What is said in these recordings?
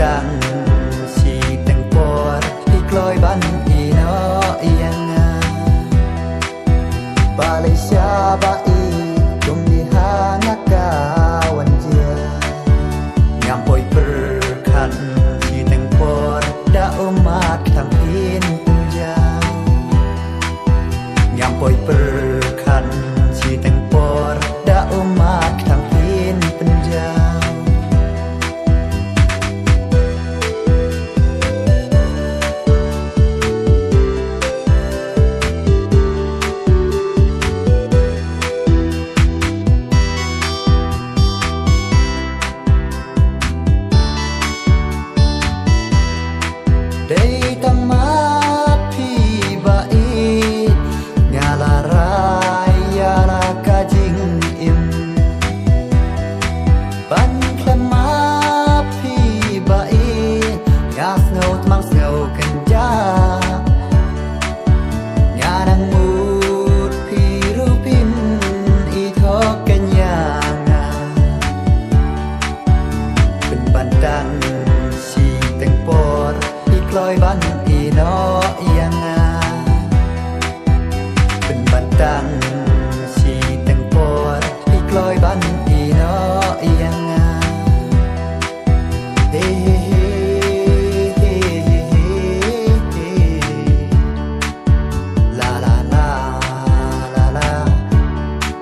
Bantang si tempor Ikloi ban ino ianga Balai syabai Kum dihanga kawan dia Ngampoi perkan si tempor Da umat tampin punjau Ngampoi perkan si tempor Da umat tampin punjau Day tamat pi bai Ngalarai yala kajing im Ban klema pi bai Ngas ngau tmang ngau kenja Nganang mut pi rupin Ithok kenyanga Ben bandang si tempor Ikloi ban ino ianga Ben bantang si tempor Ikloi ban ino ianga Hey hey hey hey hey hey La la la la la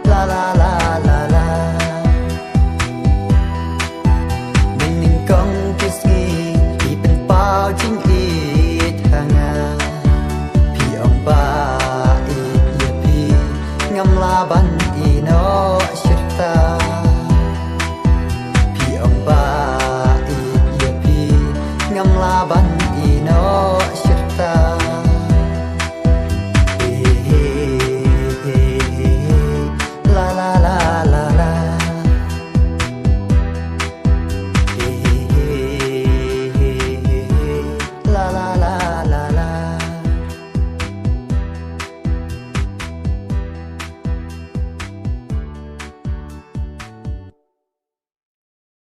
La la la la la Mình công kisgi Ipen pao ching Laban ino syirta Pi ong ba i pi Ngam laban ino syirta